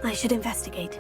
I should investigate.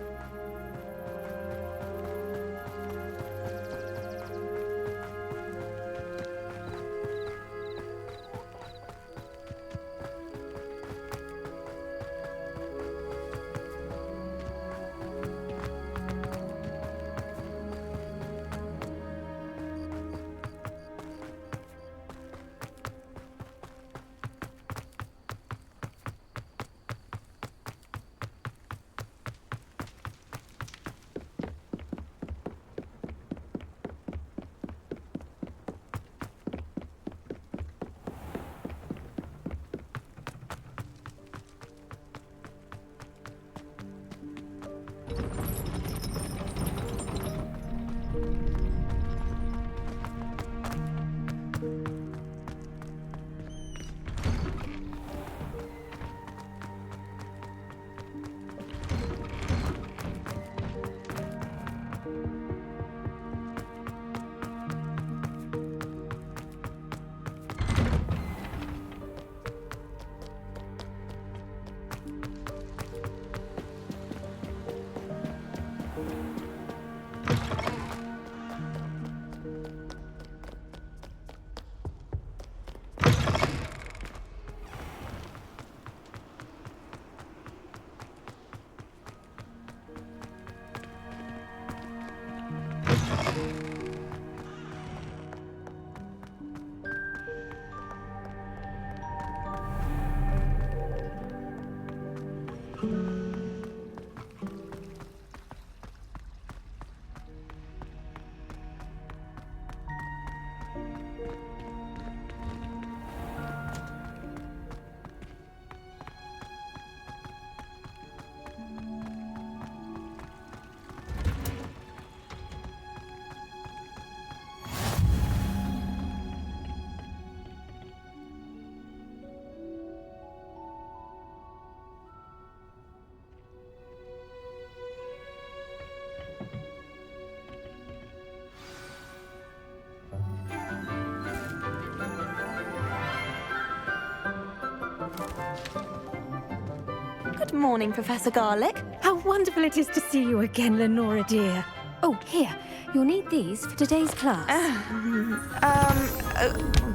Good morning, Professor Garlick. How wonderful it is to see you again, Lenora dear. Oh, here, you'll need these for today's class.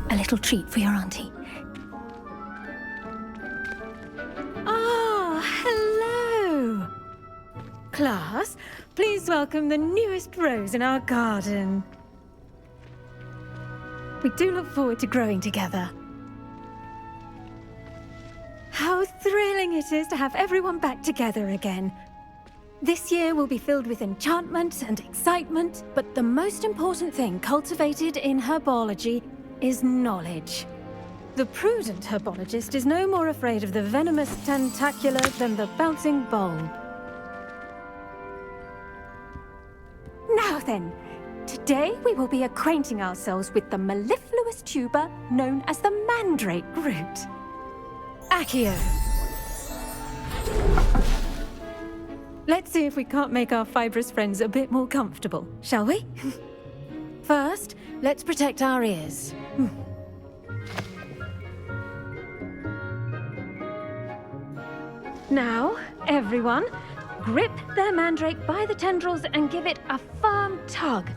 A little treat for your auntie. Ah, hello. Class, please welcome the newest rose in our garden. We do look forward to growing together. How thrilling it is to have everyone back together again. This year will be filled with enchantment and excitement, but the most important thing cultivated in herbology is knowledge. The prudent herbologist is no more afraid of the venomous tentacula than the bouncing bulb. Now then, today we will be acquainting ourselves with the mellifluous tuber known as the mandrake root. Accio. Let's see if we can't make our fibrous friends a bit more comfortable, shall we? First, let's protect our ears. Now, everyone, grip their mandrake by the tendrils and give it a firm tug.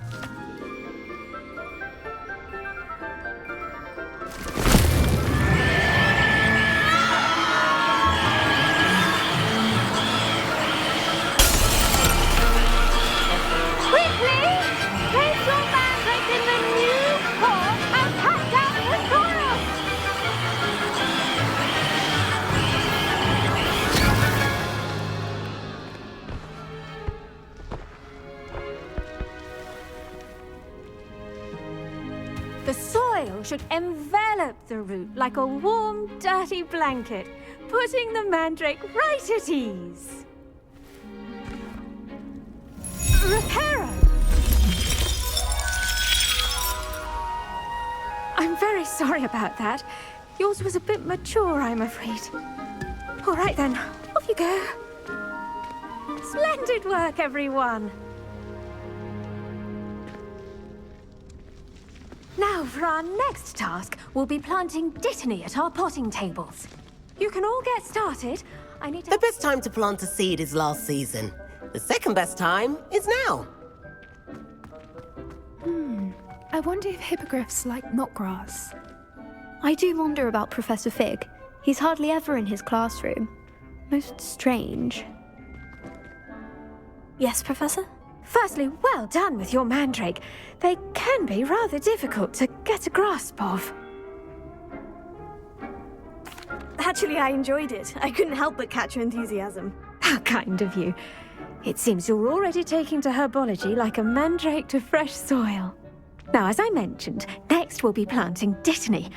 The soil should envelop the root like a warm, dirty blanket, putting the mandrake right at ease. Reparo! I'm very sorry about that. Yours was a bit mature, I'm afraid. All right then, off you go. Splendid work, everyone. Now, for our next task, we'll be planting dittany at our potting tables. You can all get started. I need to... The best time to plant a seed is last season. The second best time is now. I wonder if hippogriffs like knotgrass. I do wonder about Professor Fig. He's hardly ever in his classroom. Most strange. Yes, Professor? Firstly, well done with your mandrake. They can be rather difficult to get a grasp of. Actually, I enjoyed it. I couldn't help but catch your enthusiasm. How kind of you. It seems you're already taking to herbology like a mandrake to fresh soil. Now, as I mentioned, next we'll be planting Dittany.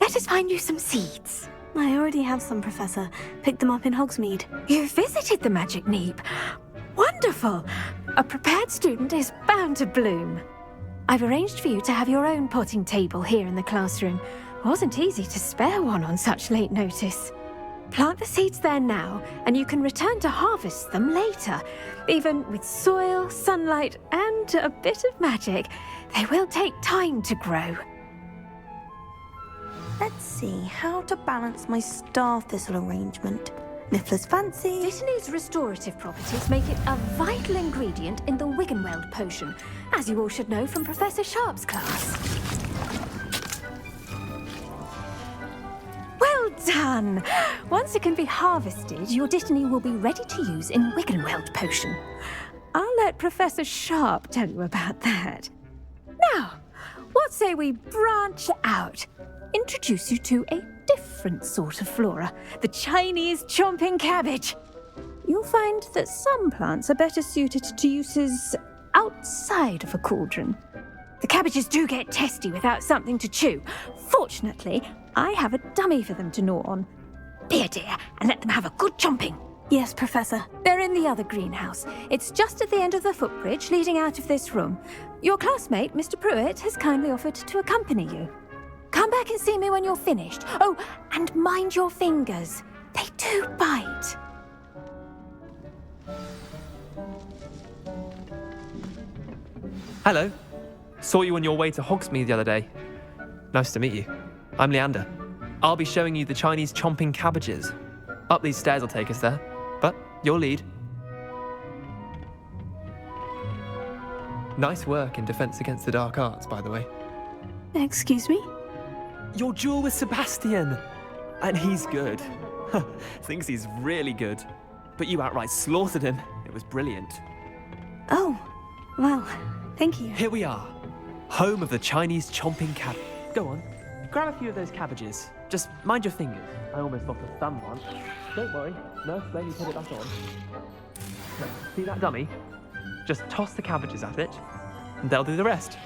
Let us find you some seeds. I already have some, Professor. Picked them up in Hogsmeade. You visited the Magic Neep. Wonderful! A prepared student is bound to bloom. I've arranged for you to have your own potting table here in the classroom. Wasn't easy to spare one on such late notice. Plant the seeds there now, and you can return to harvest them later. Even with soil, sunlight, and a bit of magic, they will take time to grow. Let's see how to balance my star thistle arrangement. Niffler's fancy. Dittany's restorative properties make it a vital ingredient in the Wiggenweld potion, as you all should know from Professor Sharp's class. Well done! Once it can be harvested, your Dittany will be ready to use in Wiggenweld potion. I'll let Professor Sharp tell you about that. Now, what say we branch out? Introduce you to a different sort of flora, the Chinese chomping cabbage. You'll find that some plants are better suited to uses outside of a cauldron. The cabbages do get testy without something to chew. Fortunately, I have a dummy for them to gnaw on. Be a dear and let them have a good chomping. Yes, Professor. They're in the other greenhouse. It's just at the end of the footbridge leading out of this room. Your classmate, Mr. Pruitt, has kindly offered to accompany you. Come back and see me when you're finished. Oh, and mind your fingers. They do bite. Hello. Saw you on your way to Hogsmeade the other day. Nice to meet you. I'm Leander. I'll be showing you the Chinese chomping cabbages. Up these stairs will take us there, but you'll lead. Nice work in Defense Against the Dark Arts, by the way. Excuse me? Your duel with Sebastian! And he's good. Thinks he's really good. But you outright slaughtered him. It was brilliant. Oh, well, thank you. Here we are. Home of the Chinese chomping cabbage. Go on, grab a few of those cabbages. Just mind your fingers. I almost lost a thumb once. Don't worry, nurse let me put it back on. See that dummy? Just toss the cabbages at it, and they'll do the rest.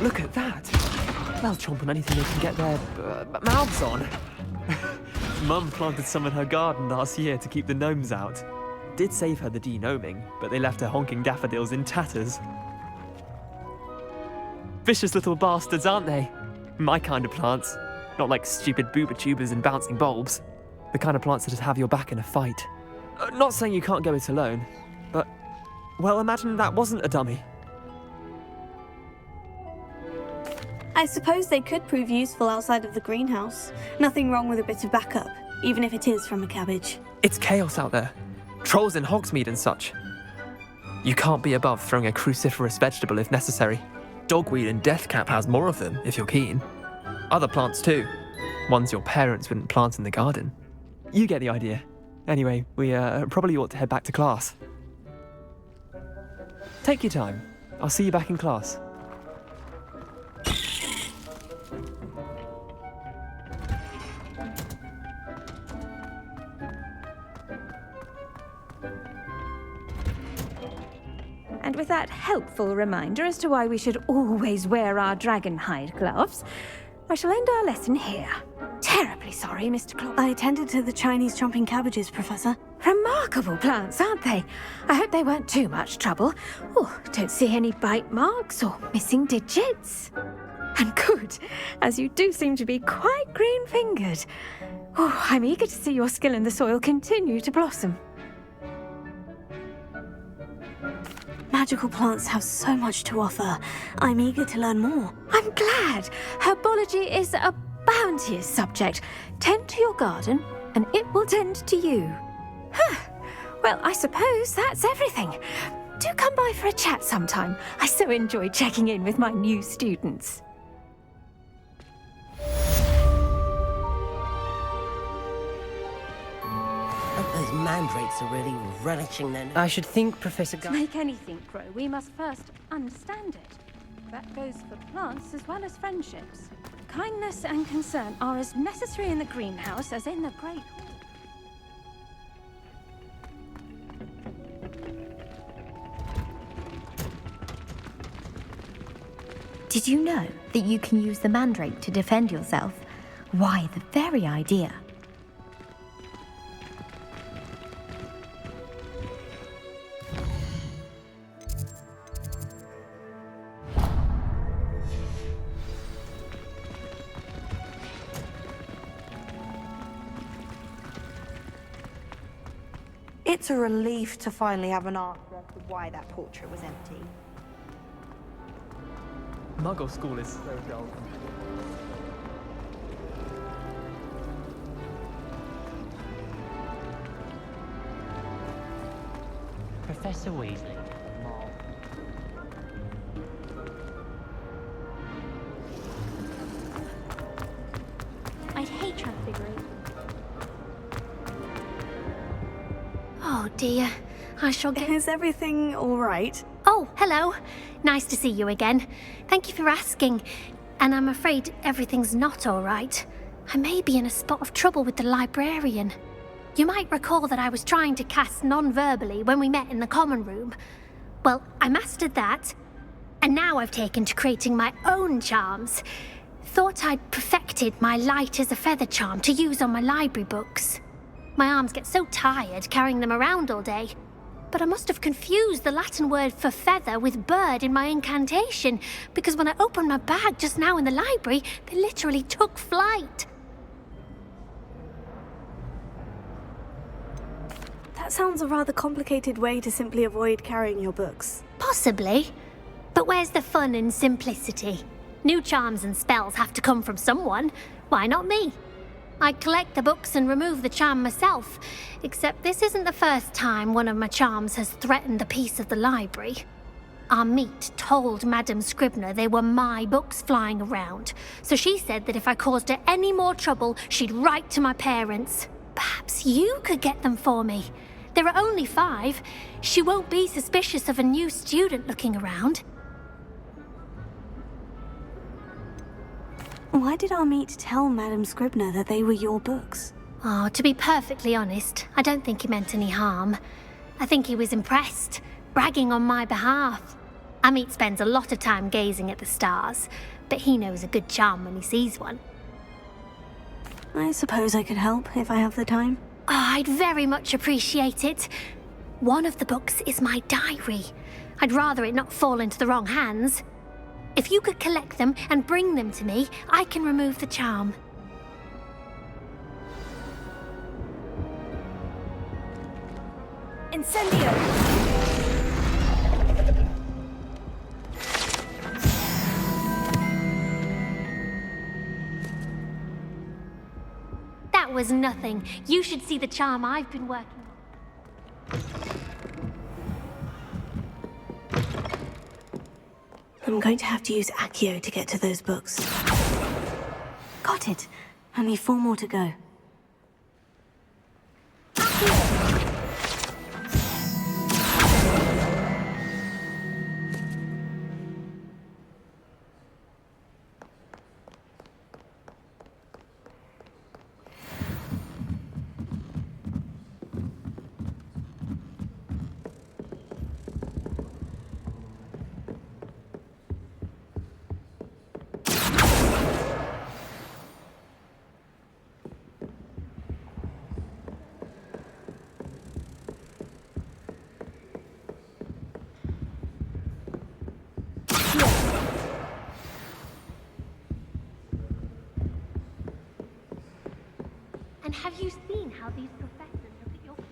Look at that! They'll chomp on anything they can get their mouths on. Mum planted some in her garden last year to keep the gnomes out. Did save her the de-gnoming, but they left her honking daffodils in tatters. Vicious little bastards, aren't they? My kind of plants. Not like stupid booba tubers and bouncing bulbs. The kind of plants that just have your back in a fight. Not saying you can't go it alone, but... well, imagine that wasn't a dummy. I suppose they could prove useful outside of the greenhouse. Nothing wrong with a bit of backup, even if it is from a cabbage. It's chaos out there. Trolls in Hogsmeade and such. You can't be above throwing a cruciferous vegetable if necessary. Dogweed and deathcap has more of them, if you're keen. Other plants too. Ones your parents wouldn't plant in the garden. You get the idea. Anyway, we probably ought to head back to class. Take your time. I'll see you back in class. And with that helpful reminder as to why we should always wear our dragon hide gloves, I shall end our lesson here. Terribly sorry, Mr. Claw. I tended to the Chinese chomping cabbages, Professor. Remarkable plants, aren't they? I hope they weren't too much trouble. Oh, don't see any bite marks or missing digits. And good, as you do seem to be quite green-fingered. Oh, I'm eager to see your skill in the soil continue to blossom. Magical plants have so much to offer. I'm eager to learn more. I'm glad. Herbology is a bounteous subject. Tend to your garden, and it will tend to you. Well, I suppose that's everything. Do come by for a chat sometime. I so enjoy checking in with my new students. Those mandrakes are really relishing their... I should think, Professor To make anything grow, we must first understand it. That goes for plants as well as friendships. Kindness and concern are as necessary in the greenhouse as in the Great Hall. Did you know that you can use the mandrake to defend yourself? Why, the very idea. It's a relief to finally have an answer as to why that portrait was empty. Muggle school is so dull. Professor Weasley. Mom. I'd hate trying to figure it. Oh dear, I shall get... Is everything all right? Oh, hello. Nice to see you again. Thank you for asking. And I'm afraid everything's not all right. I may be in a spot of trouble with the librarian. You might recall that I was trying to cast non-verbally when we met in the common room. Well, I mastered that. And now I've taken to creating my own charms. Thought I'd perfected my light as a feather charm to use on my library books. My arms get so tired carrying them around all day. But I must have confused the Latin word for feather with bird in my incantation, because when I opened my bag just now in the library, they literally took flight. That sounds a rather complicated way to simply avoid carrying your books. Possibly. But where's the fun in simplicity? New charms and spells have to come from someone. Why not me? I collect the books and remove the charm myself, except this isn't the first time one of my charms has threatened the peace of the library. Our meet told Madame Scribner they were my books flying around, so she said that if I caused her any more trouble, she'd write to my parents. Perhaps you could get them for me. There are only 5. She won't be suspicious of a new student looking around. Why did our meet tell Madame Scribner that they were your books? Oh, to be perfectly honest, I don't think he meant any harm. I think he was impressed, bragging on my behalf. Amit spends a lot of time gazing at the stars, but he knows a good charm when he sees one. I suppose I could help if I have the time. Oh, I'd very much appreciate it. One of the books is my diary. I'd rather it not fall into the wrong hands. If you could collect them and bring them to me, I can remove the charm. Incendio! That was nothing. You should see the charm I've been working on. I'm going to have to use Accio to get to those books. Got it. Only 4 more to go. how these professors look at your place.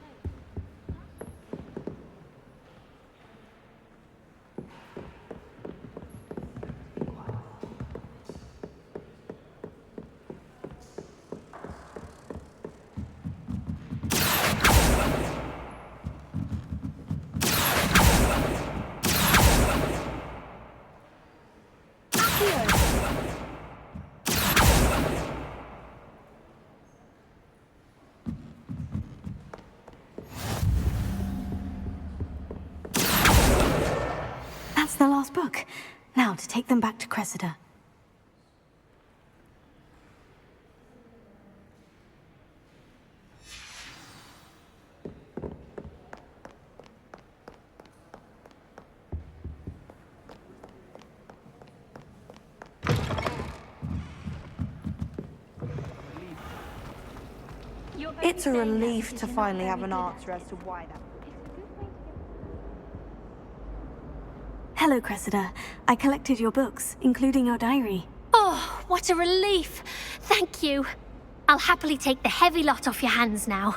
That's the last book. Now to take them back to Cressida. It's a relief to finally have an answer as to why that... Hello, Cressida. I collected your books, including your diary. Oh, what a relief! Thank you. I'll happily take the heavy lot off your hands now.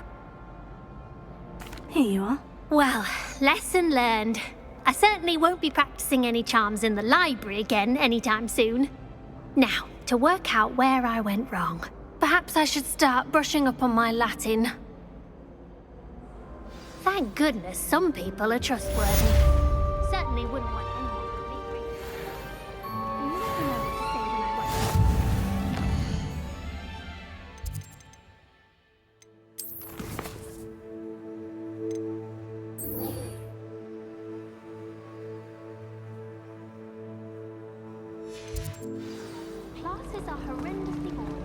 Here you are. Well, lesson learned. I certainly won't be practicing any charms in the library again anytime soon. Now, to work out where I went wrong. Perhaps I should start brushing up on my Latin. Thank goodness some people are trustworthy. Certainly wouldn't want anyone to be. You never know what to say when I want. Classes are horrendously boring.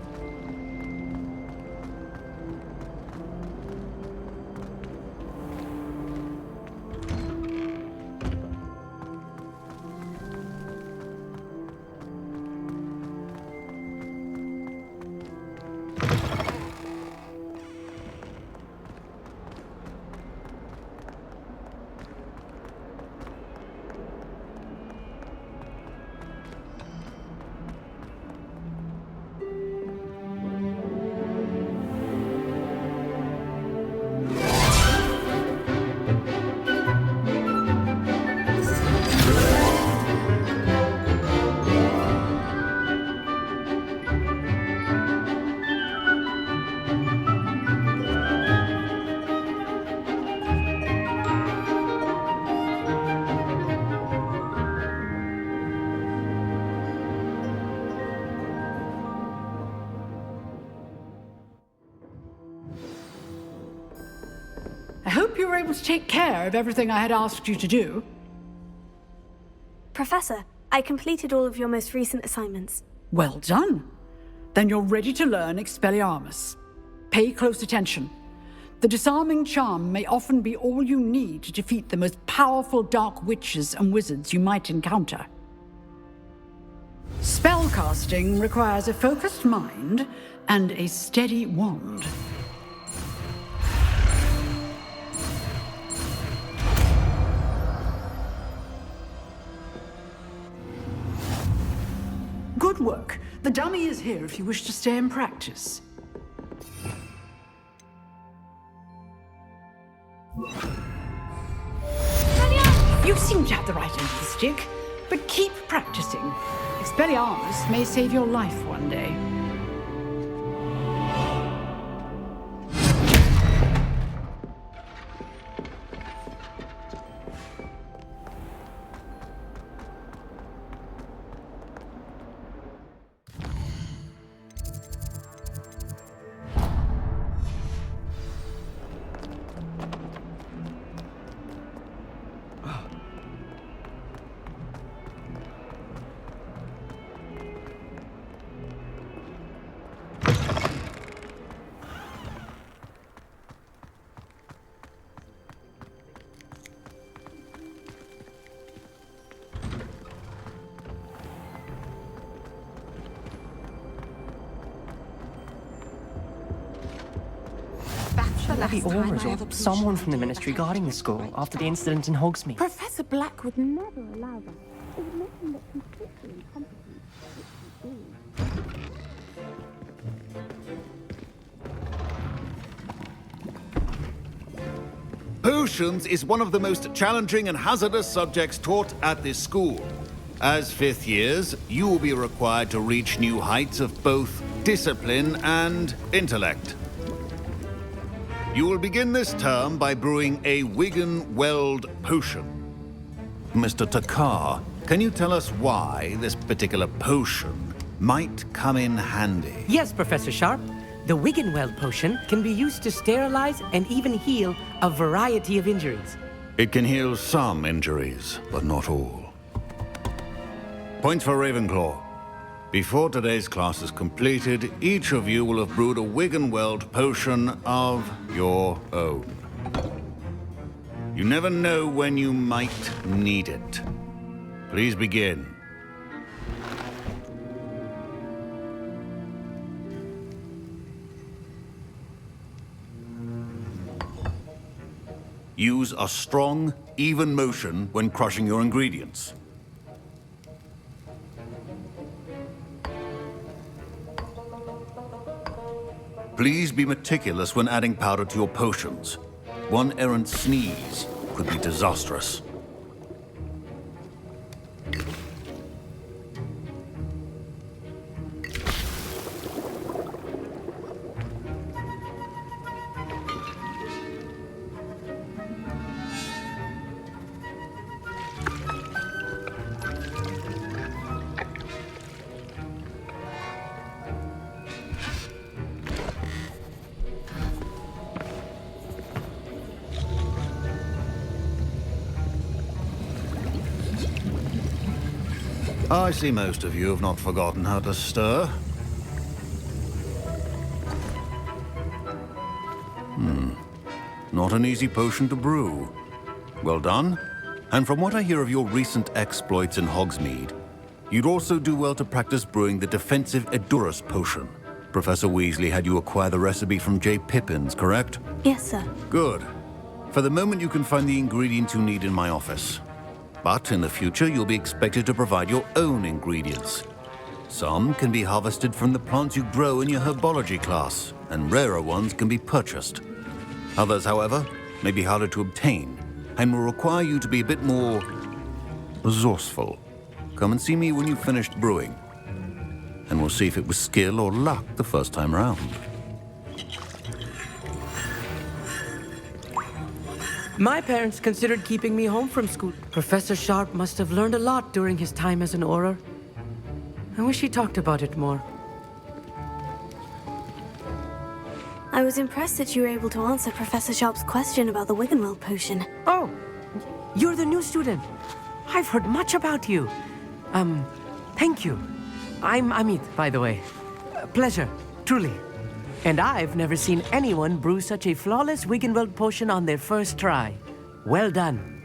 I hope you were able to take care of everything I had asked you to do. Professor, I completed all of your most recent assignments. Well done. Then you're ready to learn Expelliarmus. Pay close attention. The disarming charm may often be all you need to defeat the most powerful dark witches and wizards you might encounter. Spellcasting requires a focused mind and a steady wand. Good work. The dummy is here if you wish to stay and practice. You seem to have the right end of the stick, but keep practicing. Expelliarmus may save your life one day. The Aurors or someone from the Ministry guarding the school after the incident in Hogsmeade. Professor Black would never allow that. It would make him look completely incompetent. Potions is one of the most challenging and hazardous subjects taught at this school. As fifth years, you will be required to reach new heights of both discipline and intellect. You will begin this term by brewing a Wigan-Weld potion. Mr. Takar, can you tell us why this particular potion might come in handy? Yes, Professor Sharp. The Wigan-Weld potion can be used to sterilize and even heal a variety of injuries. It can heal some injuries, but not all. Points for Ravenclaw. Before today's class is completed, each of you will have brewed a Wigan-Weld potion of your own. You never know when you might need it. Please begin. Use a strong, even motion when crushing your ingredients. Please be meticulous when adding powder to your potions. One errant sneeze could be disastrous. I see most of you have not forgotten how to stir. Not an easy potion to brew. Well done. And from what I hear of your recent exploits in Hogsmeade, you'd also do well to practice brewing the defensive Edurus potion. Professor Weasley had you acquire the recipe from J. Pippins, correct? Yes, sir. Good. For the moment, you can find the ingredients you need in my office. But in the future, you'll be expected to provide your own ingredients. Some can be harvested from the plants you grow in your Herbology class, and rarer ones can be purchased. Others, however, may be harder to obtain, and will require you to be a bit more resourceful. Come and see me when you've finished brewing, and we'll see if it was skill or luck the first time round. My parents considered keeping me home from school. Professor Sharp must have learned a lot during his time as an Auror. I wish he talked about it more. I was impressed that you were able to answer Professor Sharp's question about the Wigan-Weld potion. Oh, you're the new student. I've heard much about you. Thank you. I'm Amit, by the way. Pleasure, truly. And I've never seen anyone brew such a flawless Wigan-Weld potion on their first try. Well done.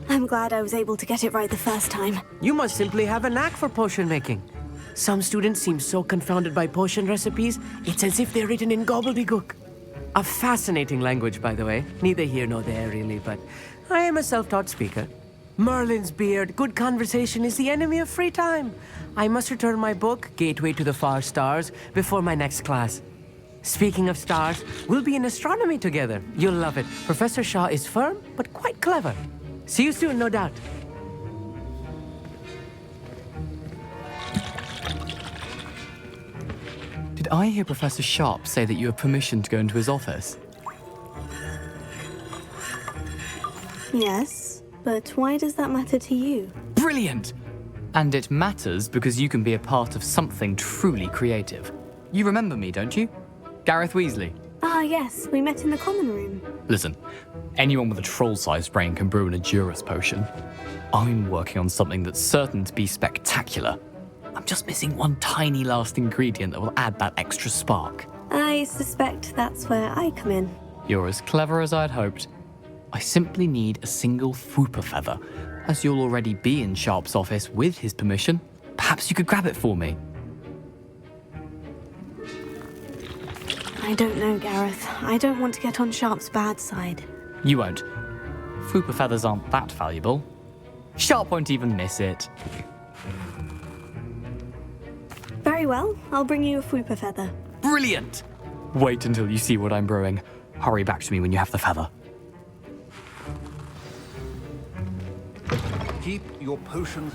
I'm glad I was able to get it right the first time. You must simply have a knack for potion making. Some students seem so confounded by potion recipes, it's as if they're written in gobbledygook. A fascinating language, by the way. Neither here nor there, really, but I am a self-taught speaker. Merlin's beard, good conversation is the enemy of free time. I must return my book, Gateway to the Far Stars, before my next class. Speaking of stars, we'll be in astronomy together. You'll love it. Professor Shaw is firm, but quite clever. See you soon, no doubt. Did I hear Professor Sharp say that you have permission to go into his office? Yes, but why does that matter to you? Brilliant! And it matters because you can be a part of something truly creative. You remember me, don't you? Gareth Weasley. Ah, yes, we met in the common room. Listen, anyone with a troll-sized brain can brew an Edurus potion. I'm working on something that's certain to be spectacular. I'm just missing one tiny last ingredient that will add that extra spark. I suspect that's where I come in. You're as clever as I'd hoped. I simply need a single Fwooper feather. As you'll already be in Sharp's office with his permission, perhaps you could grab it for me. I don't know, Gareth. I don't want to get on Sharp's bad side. You won't. Fwooper feathers aren't that valuable. Sharp won't even miss it. Very well, I'll bring you a Fwooper feather. Brilliant! Wait until you see what I'm brewing. Hurry back to me when you have the feather. Keep your potions.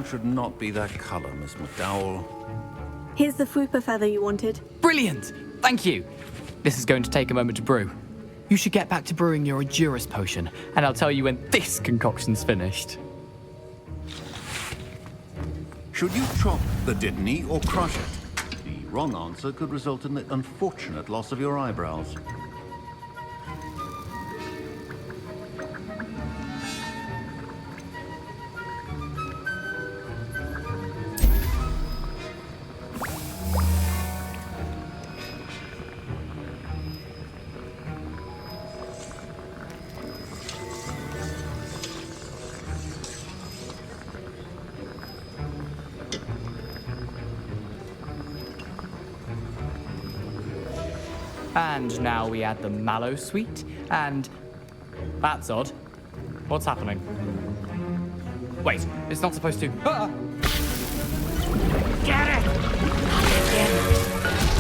Should not be that color, Miss McDowell. Here's the Fupa feather you wanted. Brilliant! Thank you! This is going to take a moment to brew. You should get back to brewing your Edurus potion, and I'll tell you when this concoction's finished. Should you chop the Didney or crush it? The wrong answer could result in the unfortunate loss of your eyebrows. And now we add the mallow sweet, and... That's odd. What's happening? Wait, it's not supposed to... Ah! Get it!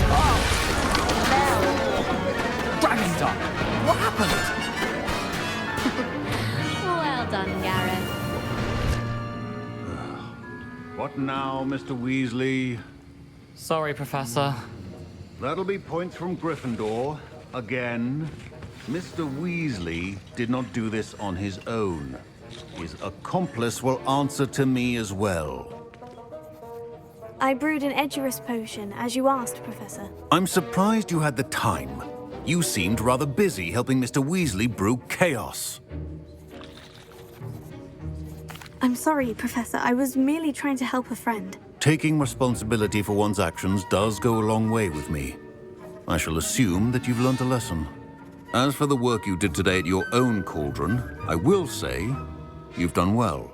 Oh! Dragon Dog! What happened? Well done, Gareth. What now, Mr. Weasley? Sorry, Professor. That'll be points from Gryffindor. Again. Mr. Weasley did not do this on his own. His accomplice will answer to me as well. I brewed an Edurus potion, as you asked, Professor. I'm surprised you had the time. You seemed rather busy helping Mr. Weasley brew chaos. I'm sorry, Professor. I was merely trying to help a friend. Taking responsibility for one's actions does go a long way with me. I shall assume that you've learnt a lesson. As for the work you did today at your own cauldron, I will say you've done well.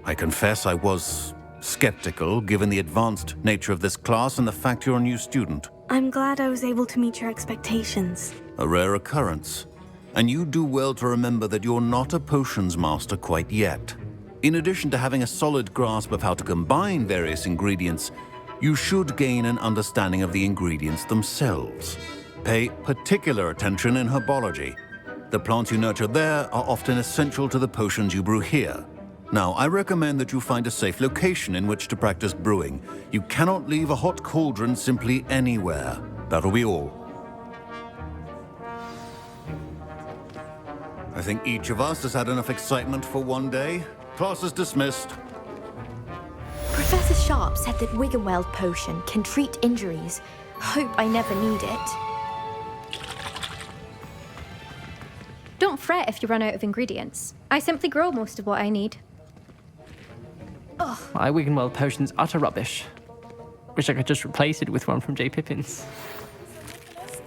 I confess I was skeptical, given the advanced nature of this class and the fact you're a new student. I'm glad I was able to meet your expectations. A rare occurrence. And you do well to remember that you're not a potions master quite yet. In addition to having a solid grasp of how to combine various ingredients, you should gain an understanding of the ingredients themselves. Pay particular attention in herbology. The plants you nurture there are often essential to the potions you brew here. Now, I recommend that you find a safe location in which to practice brewing. You cannot leave a hot cauldron simply anywhere. That'll be all. I think each of us has had enough excitement for one day. Class is dismissed. Professor Sharp said that Wiggenweld potion can treat injuries. Hope I never need it. Don't fret if you run out of ingredients. I simply grow most of what I need. My Wiggenweld potion's utter rubbish. Wish I could just replace it with one from J. Pippin's.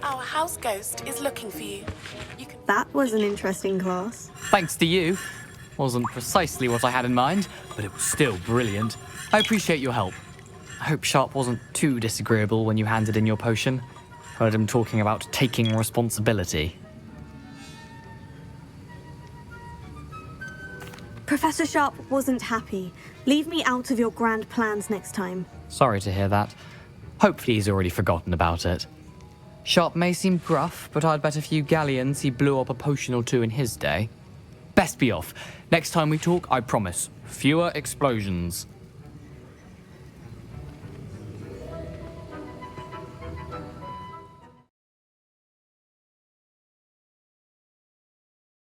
Our house ghost is looking for you. That was an interesting class. Thanks to you. Wasn't precisely what I had in mind, but it was still brilliant. I appreciate your help. I hope Sharp wasn't too disagreeable when you handed in your potion. Heard him talking about taking responsibility. Professor Sharp wasn't happy. Leave me out of your grand plans next time. Sorry to hear that. Hopefully he's already forgotten about it. Sharp may seem gruff, but I'd bet a few galleons he blew up a potion or two in his day. Best be off. Next time we talk, I promise, fewer explosions.